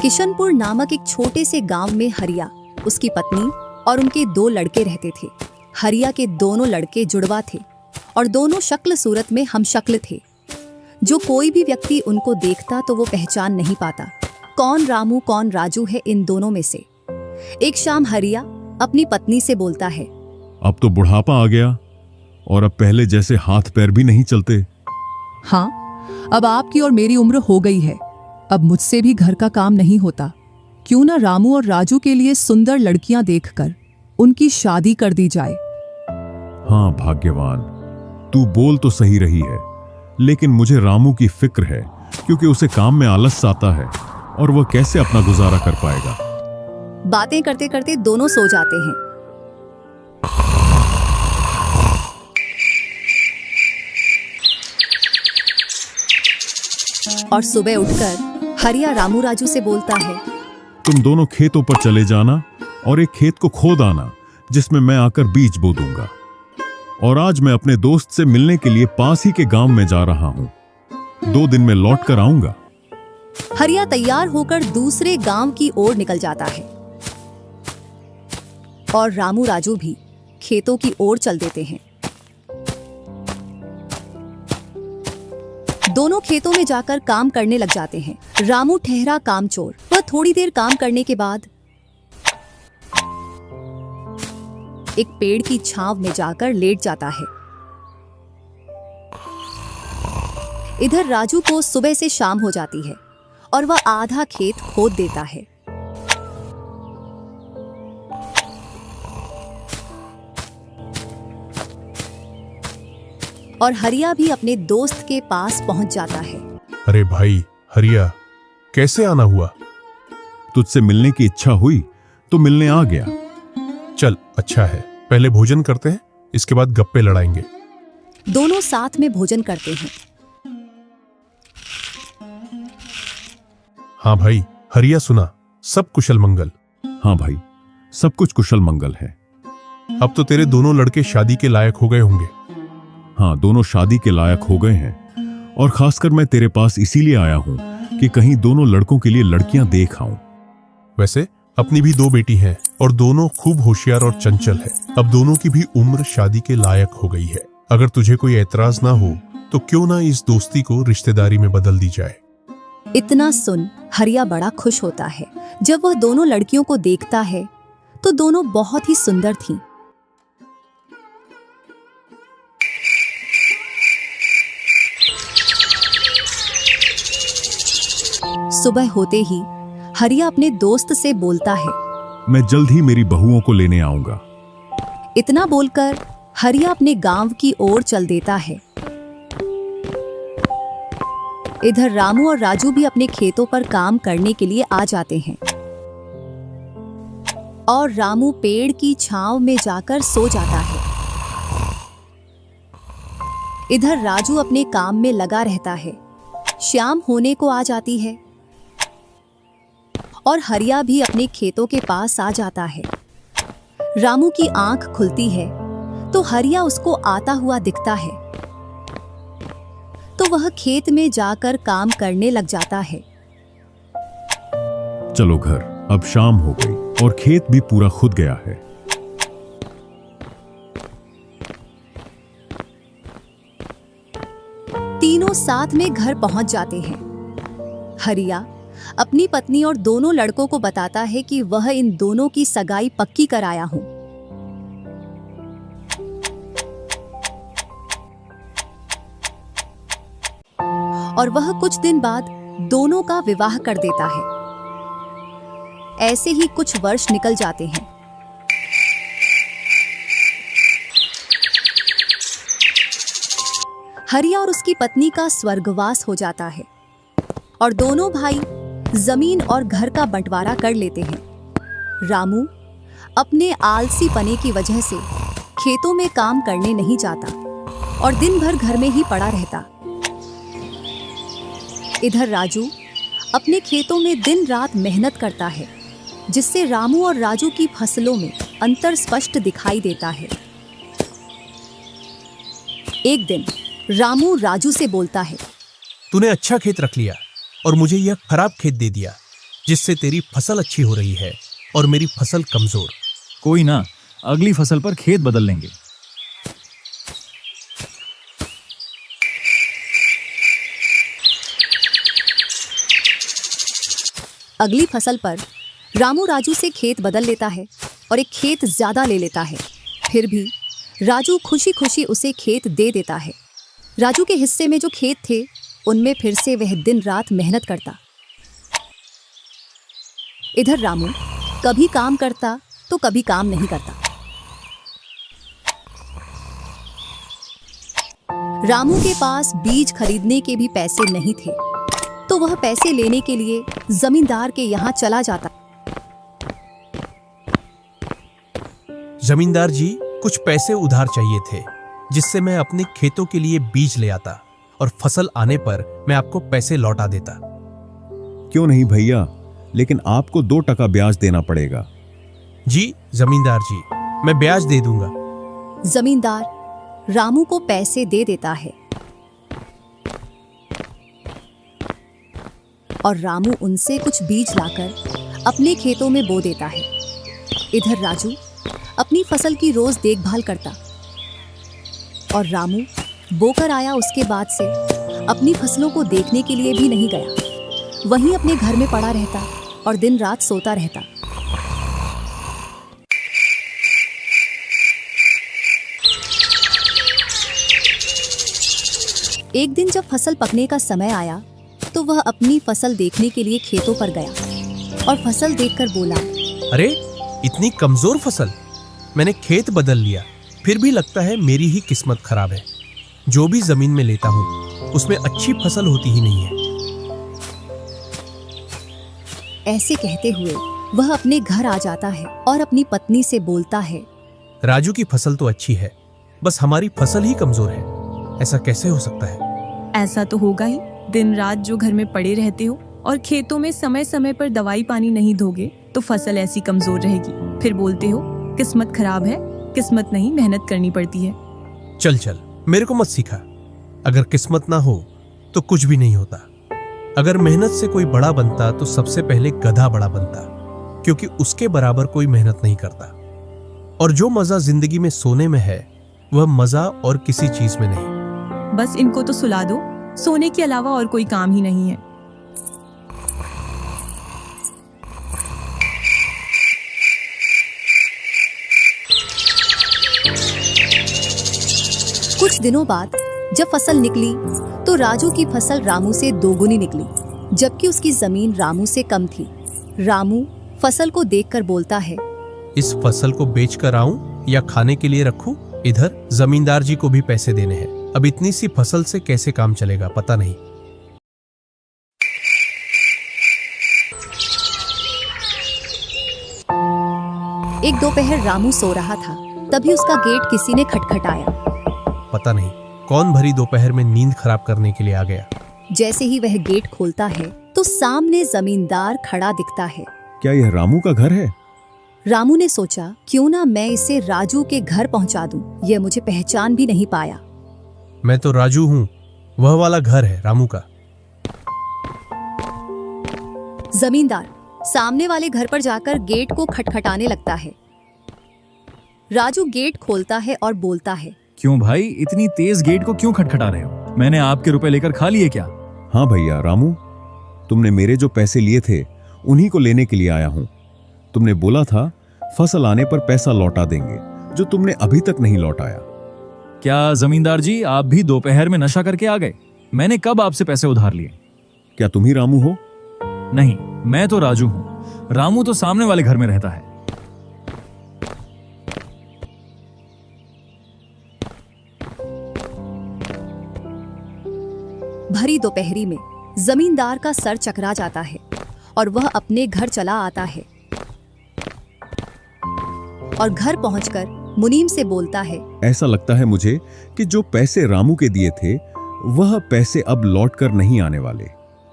किशनपुर नामक एक छोटे से गांव में हरिया, उसकी पत्नी और उनके 2 लड़के रहते थे। हरिया के दोनों लड़के जुड़वा थे और दोनों शक्ल सूरत में हमशक्ल थे। जो कोई भी व्यक्ति उनको देखता तो वो पहचान नहीं पाता कौन रामू कौन राजू है इन दोनों में से। एक शाम हरिया अपनी पत्नी से बोलता है, अब तो बुढ़ापा आ गया और अब पहले जैसे हाथ पैर भी नहीं चलते। हाँ, अब आपकी और मेरी उम्र हो गई है, अब मुझसे भी घर का काम नहीं होता। क्यों ना रामू और राजू के लिए सुंदर लड़कियां देखकर उनकी शादी कर दी जाए। हाँ भाग्यवान, तू बोल तो सही रही है, लेकिन मुझे रामू की फिक्र है क्योंकि उसे काम में आलस आता है और वह कैसे अपना गुजारा कर पाएगा। बातें करते करते दोनों सो जाते हैं। और सुबह उठकर हरिया रामू राजू से बोलता है, तुम दोनों खेतों पर चले जाना और एक खेत को खोद आना जिसमें मैं आकर बीज बो दूंगा। और आज मैं अपने दोस्त से मिलने के लिए पास ही के गांव में जा रहा हूं। 2 दिन में लौट कर आऊंगा। हरिया तैयार होकर दूसरे गांव की ओर निकल जाता है और रामू राजू भी खेतों की ओर चल देते हैं। दोनों खेतों में जाकर काम करने लग जाते हैं। रामू ठहरा कामचोर। वह थोड़ी देर काम करने के बाद एक पेड़ की छांव में जाकर लेट जाता है। इधर राजू को सुबह से शाम हो जाती है और वह आधा खेत खोद देता है। और हरिया भी अपने दोस्त के पास पहुंच जाता है। अरे भाई हरिया, कैसे आना हुआ? तुझसे मिलने की इच्छा हुई तो मिलने आ गया। चल अच्छा है, पहले भोजन करते हैं, इसके बाद गप्पे लड़ाएंगे। दोनों साथ में भोजन करते हैं। हाँ भाई हरिया, सुना सब कुशल मंगल? हाँ भाई, सब कुछ कुशल मंगल है। अब तो तेरे दोनों लड़के शादी के लायक हो गए होंगे। हाँ, दोनों शादी के लायक हो गए हैं और खासकर मैं तेरे पास इसीलिए आया हूं कि कहीं दोनों लड़कों के लिए लड़कियां देख आऊं। वैसे अपनी भी 2 बेटी हैं और दोनों खूब होशियार और चंचल है। अब दोनों की भी उम्र शादी के लायक हो गई है। अगर तुझे कोई एतराज ना हो तो क्यों ना इस दोस्ती को रिश्तेदारी में बदल दी जाए। इतना सुन हरिया बड़ा खुश होता है। जब वह दोनों लड़कियों को देखता है तो दोनों बहुत ही सुंदर थीं। सुबह होते ही हरिया अपने दोस्त से बोलता है, मैं जल्द ही मेरी बहुओं को लेने आऊंगा। इतना बोलकर हरिया अपने गांव की ओर चल देता है। इधर रामू और राजू भी अपने खेतों पर काम करने के लिए आ जाते हैं और रामू पेड़ की छांव में जाकर सो जाता है। इधर राजू अपने काम में लगा रहता है। शाम होने को आ जाती है और हरिया भी अपने खेतों के पास आ जाता है। रामू की आंख खुलती है तो हरिया उसको आता हुआ दिखता है, तो वह खेत में जाकर काम करने लग जाता है। चलो घर, अब शाम हो गई और खेत भी पूरा खुद गया है। तीनों साथ में घर पहुंच जाते हैं। हरिया अपनी पत्नी और दोनों लड़कों को बताता है कि वह इन दोनों की सगाई पक्की कराया हूं। और वह कुछ दिन बाद दोनों का विवाह कर देता है। ऐसे ही कुछ वर्ष निकल जाते हैं। हरिया और उसकी पत्नी का स्वर्गवास हो जाता है और दोनों भाई जमीन और घर का बंटवारा कर लेते हैं। रामू अपने आलसी पने की वजह से खेतों में काम करने नहीं जाता और दिन भर घर में ही पड़ा रहता। इधर राजू अपने खेतों में दिन रात मेहनत करता है, जिससे रामू और राजू की फसलों में अंतर स्पष्ट दिखाई देता है। एक दिन रामू राजू से बोलता है, तूने अच्छा खेत रख लिया और मुझे यह खराब खेत दे दिया। जिससे तेरी फसल अच्छी हो रही है और मेरी फसल कमजोर। कोई ना, अगली फसल पर खेत बदल लेंगे। अगली फसल पर रामू राजू से खेत बदल लेता है और एक खेत ज्यादा ले लेता है। फिर भी राजू खुशी खुशी उसे खेत दे देता है। राजू के हिस्से में जो खेत थे उनमें फिर से वह दिन रात मेहनत करता। इधर रामू कभी काम करता तो कभी काम नहीं करता। रामू के पास बीज खरीदने के भी पैसे नहीं थे, तो वह पैसे लेने के लिए जमींदार के यहाँ चला जाता। जमींदार जी, कुछ पैसे उधार चाहिए थे, जिससे मैं अपने खेतों के लिए बीज ले आता और फसल आने पर मैं आपको पैसे लौटा देता। क्यों नहीं भैया, लेकिन आपको 2% ब्याज देना पड़ेगा। जी जमींदार जी, मैं ब्याज दे दूंगा। जमींदार रामू को पैसे दे देता है और रामू उनसे कुछ बीज लाकर अपने खेतों में बो देता है। इधर राजू अपनी फसल की रोज देखभाल करता और रामू बोकर आया उसके बाद से अपनी फसलों को देखने के लिए भी नहीं गया। वहीं अपने घर में पड़ा रहता और दिन रात सोता रहता। एक दिन जब फसल पकने का समय आया तो वह अपनी फसल देखने के लिए खेतों पर गया और फसल देखकर बोला, अरे इतनी कमजोर फसल! मैंने खेत बदल लिया, फिर भी लगता है मेरी ही किस्मत खराब है। जो भी जमीन में लेता हूँ उसमें अच्छी फसल होती ही नहीं है। ऐसे कहते हुए वह अपने घर आ जाता है और अपनी पत्नी से बोलता है, राजू की फसल तो अच्छी है, बस हमारी फसल ही कमजोर है। ऐसा कैसे हो सकता है? ऐसा तो होगा ही। दिन रात जो घर में पड़े रहते हो और खेतों में समय समय पर दवाई पानी नहीं दोगे तो फसल ऐसी कमजोर रहेगी। फिर बोलते हो किस्मत खराब है। किस्मत नहीं, मेहनत करनी पड़ती है। चल चल, मेरे को मत सिखा। अगर किस्मत ना हो तो कुछ भी नहीं होता। अगर मेहनत से कोई बड़ा बनता तो सबसे पहले गधा बड़ा बनता, क्योंकि उसके बराबर कोई मेहनत नहीं करता। और जो मजा जिंदगी में सोने में है वह मजा और किसी चीज में नहीं। बस इनको तो सुला दो, सोने के अलावा और कोई काम ही नहीं है। कुछ दिनों बाद जब फसल निकली तो राजू की फसल रामू से दोगुनी निकली, जबकि उसकी जमीन रामू से कम थी। रामू फसल को देखकर बोलता है, इस फसल को बेच कर आऊं या खाने के लिए रखूं? इधर जमींदार जी को भी पैसे देने हैं। अब इतनी सी फसल से कैसे काम चलेगा पता नहीं। एक दोपहर रामू सो रहा था, तभी उसका गेट किसी ने खटखटाया। पता नहीं कौन भरी दोपहर में नींद खराब करने के लिए आ गया। जैसे ही वह गेट खोलता है तो सामने जमींदार खड़ा दिखता है। क्या यह रामू का घर है? रामू ने सोचा, क्यों ना मैं इसे राजू के घर पहुंचा दूं। यह मुझे पहचान भी नहीं पाया। मैं तो राजू हूँ, वह वाला घर है रामू का। जमींदार सामने वाले घर पर जाकर गेट को खटखटाने लगता है। राजू गेट खोलता है और बोलता है, क्यों भाई, इतनी तेज गेट को क्यों खटखटा रहे हो? मैंने आपके रुपए लेकर खा लिए क्या? हाँ भैया रामू, तुमने मेरे जो पैसे लिए थे उन्हीं को लेने के लिए आया हूँ। तुमने बोला था फसल आने पर पैसा लौटा देंगे, जो तुमने अभी तक नहीं लौटाया। क्या जमींदार जी, आप भी दोपहर में नशा करके आ गए? मैंने कब आपसे पैसे उधार लिए? क्या तुम ही रामू हो? नहीं, मैं तो राजू हूँ। रामू तो सामने वाले घर में रहता है। भरी दोपहरी में जमींदार का सर चकरा जाता है और वह अपने घर चला आता है और घर पहुंचकर मुनीम से बोलता है, ऐसा लगता है मुझे कि जो पैसे रामू के दिए थे वह पैसे अब लौट कर नहीं आने वाले।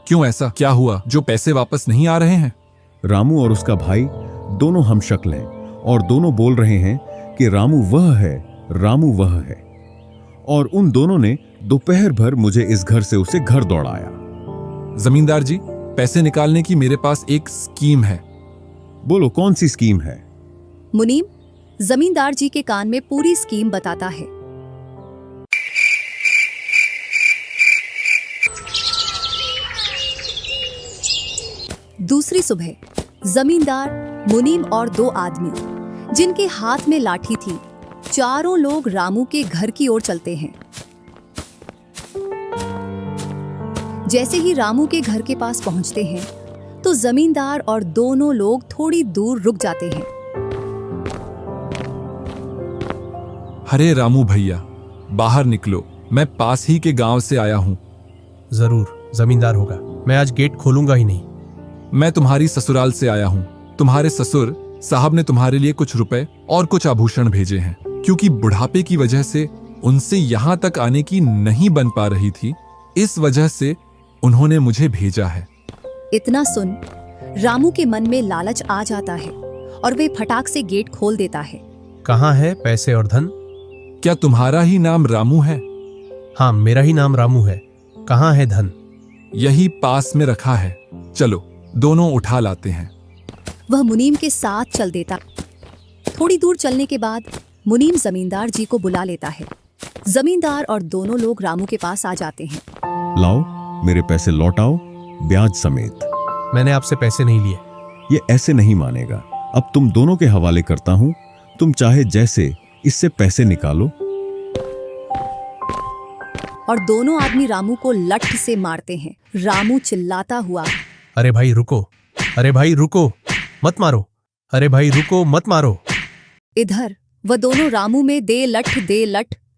क्यों, ऐसा क्या हुआ जो पैसे वापस नहीं आ रहे हैं? रामू और उसका भाई दोनों हमशक्ल हैं और दोनों बोल रहे हैं कि रामू वह है, रामू वह है। और उन दोनों ने दोपहर भर मुझे इस घर से उसे घर दौड़ाया। जमींदार जी, पैसे निकालने की मेरे पास एक स्कीम है। बोलो कौन सी स्कीम है? मुनीम जमींदार जी के कान में पूरी स्कीम बताता है। दूसरी सुबह जमींदार, मुनीम और दो आदमी जिनके हाथ में लाठी थी, चारों लोग रामू के घर की ओर चलते हैं। जैसे ही रामू के घर के पास पहुंचते हैं तो जमींदार और दोनों लोग थोड़ी दूर रुक जाते हैं। अरे रामू भैया, बाहर निकलो, मैं पास ही के गांव से आया हूँ। जरूर जमींदार होगा, मैं आज गेट खोलूंगा ही नहीं। मैं तुम्हारी ससुराल से आया हूँ। तुम्हारे ससुर साहब ने तुम्हारे लिए कुछ रुपए और कुछ आभूषण भेजे हैं, क्योंकि बुढ़ापे की वजह से उनसे यहाँ तक आने की नहीं बन पा रही थी, इस वजह से उन्होंने मुझे भेजा है। इतना सुन रामू के मन में लालच आ जाता है और वे फटाक से गेट खोल देता है। कहाँ है पैसे और धन? क्या तुम्हारा ही नाम रामू है? हाँ, मेरा ही नाम रामू है। कहाँ है धन? यही पास में रखा है, चलो दोनों उठा लाते हैं। वह मुनीम के साथ चल देता। थोड़ी दूर चलने के बाद मुनीम जमींदार जी को बुला लेता है। जमींदार और दोनों लोग रामू के पास आ जाते हैं। लाओ मेरे पैसे लौटाओ, ब्याज समेत। मैंने आपसे पैसे नहीं लिए। ये ऐसे नहीं मानेगा। अब तुम दोनों के हवाले करता हूं, तुम चाहे जैसे इससे पैसे निकालो। और दोनों आदमी रामू को लठ से मारते हैं। रामू चिल्लाता हुआ, अरे भाई रुको, अरे भाई रुको, मत मारो, अरे भाई रुको, मत मारो। इधर वह दोनों रामू में दे लठ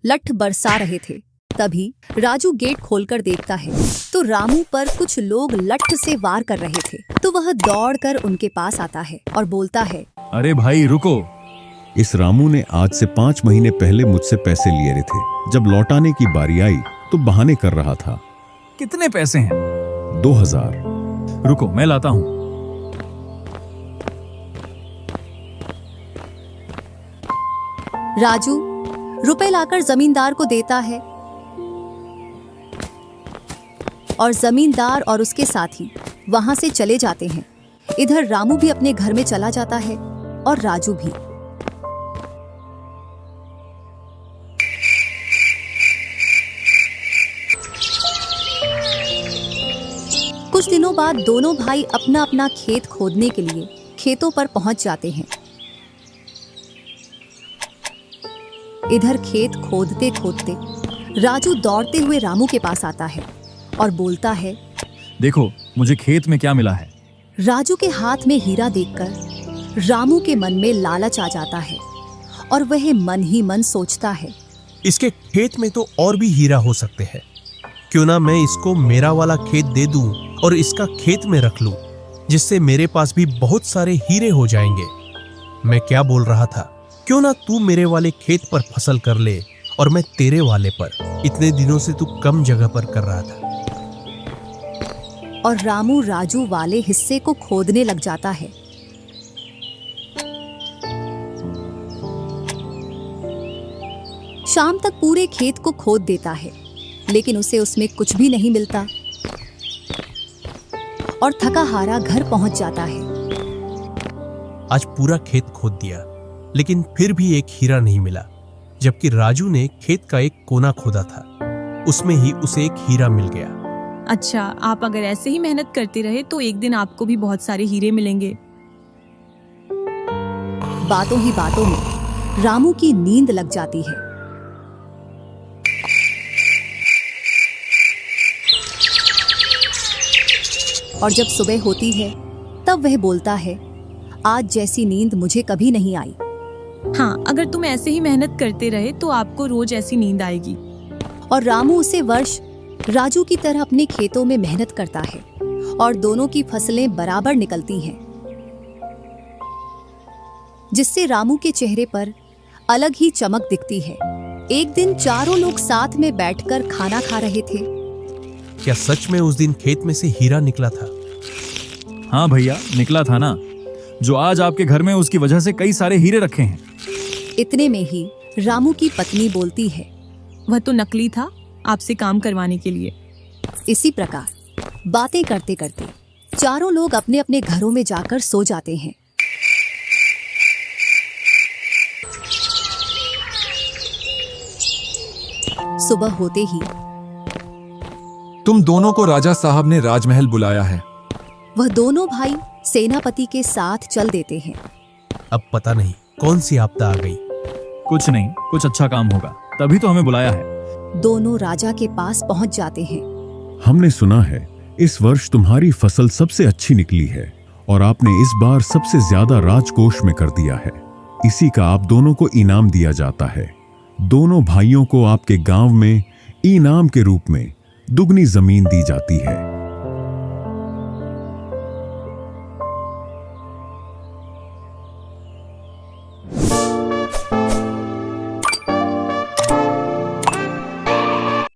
लठ बरसा रहे थे। तभी राजू गेट खोलकर देखता है तो रामू पर कुछ लोग लठ से वार कर रहे थे। तो वह दौड़कर उनके पास आता है और बोलता है, अरे भाई रुको। इस रामू ने आज से 5 महीने पहले मुझसे पैसे लिए थे। जब लौटाने की बारी आई तो बहाने कर रहा था। कितने पैसे हैं? 2000। रुको मैं लाता हूँ। राजू रुपए लाकर जमींदार को देता है और जमींदार और उसके साथी वहां से चले जाते हैं। इधर रामू भी अपने घर में चला जाता है और राजू भी। कुछ दिनों बाद दोनों भाई अपना अपना खेत खोदने के लिए खेतों पर पहुंच जाते हैं। इधर खेत खोदते खोदते राजू दौड़ते हुए रामू के पास आता है और बोलता है, देखो मुझे खेत में क्या मिला है। राजू के हाथ में हीरा देखकर रामू के मन में लालच आ जाता है और वह मन ही मन सोचता है, इसके खेत में तो और भी हीरा हो सकते हैं। क्यों ना मैं इसको मेरा वाला खेत दे दूं और इसका खेत में रख लूं, जिससे मेरे पास भी बहुत सारे हीरे हो जाएंगे। मैं क्या बोल रहा था, क्यों ना तू मेरे वाले खेत पर फसल कर ले और मैं तेरे वाले पर। इतने दिनों से तू कम जगह पर कर रहा था। और रामू राजू वाले हिस्से को खोदने लग जाता है। शाम तक पूरे खेत को खोद देता है, लेकिन उसे उसमें कुछ भी नहीं मिलता और थका हारा घर पहुंच जाता है। आज पूरा खेत खोद दिया, लेकिन फिर भी एक हीरा नहीं मिला, जबकि राजू ने खेत का एक कोना खोदा था, उसमें ही उसे एक हीरा मिल गया। अच्छा, आप अगर ऐसे ही मेहनत करते रहे तो एक दिन आपको भी बहुत सारे हीरे मिलेंगे। बातों ही बातों में रामू की नींद लग जाती है। और जब सुबह होती है तब वह बोलता है, आज जैसी नींद मुझे कभी नहीं आई। हाँ, अगर तुम ऐसे ही मेहनत करते रहे तो आपको रोज ऐसी नींद आएगी। और रामू उसे वर्ष राजू की तरह अपने खेतों में मेहनत करता है और दोनों की फसलें बराबर निकलती हैं, जिससे रामू के चेहरे पर अलग ही चमक दिखती है। एक दिन चारों लोग साथ में बैठकर खाना खा रहे थे। क्या सच में उस दिन खेत में से हीरा निकला था? हाँ भैया, निकला था ना। जो आज आपके घर में उसकी वजह से कई सारे हीरे रखे हैं। इतने में ही रामू की पत्नी बोलती है, वह तो नकली था आपसे काम करवाने के लिए। इसी प्रकार बातें करते करते चारों लोग अपने अपने घरों में जाकर सो जाते हैं। सुबह होते ही तुम दोनों को राजा साहब ने राजमहल बुलाया है। वह दोनों भाई सेनापति के साथ चल देते हैं। अब पता नहीं कौन सी आपदा आ गई। कुछ नहीं, कुछ अच्छा काम होगा, तभी तो हमें बुलाया है। दोनों राजा के पास पहुंच जाते हैं। हमने सुना है इस वर्ष तुम्हारी फसल सबसे अच्छी निकली है और आपने इस बार सबसे ज्यादा राजकोष में कर दिया है। इसी का आप दोनों को इनाम दिया जाता है। दोनों भाइयों को आपके गांव में इनाम के रूप में दुगनी जमीन दी जाती है।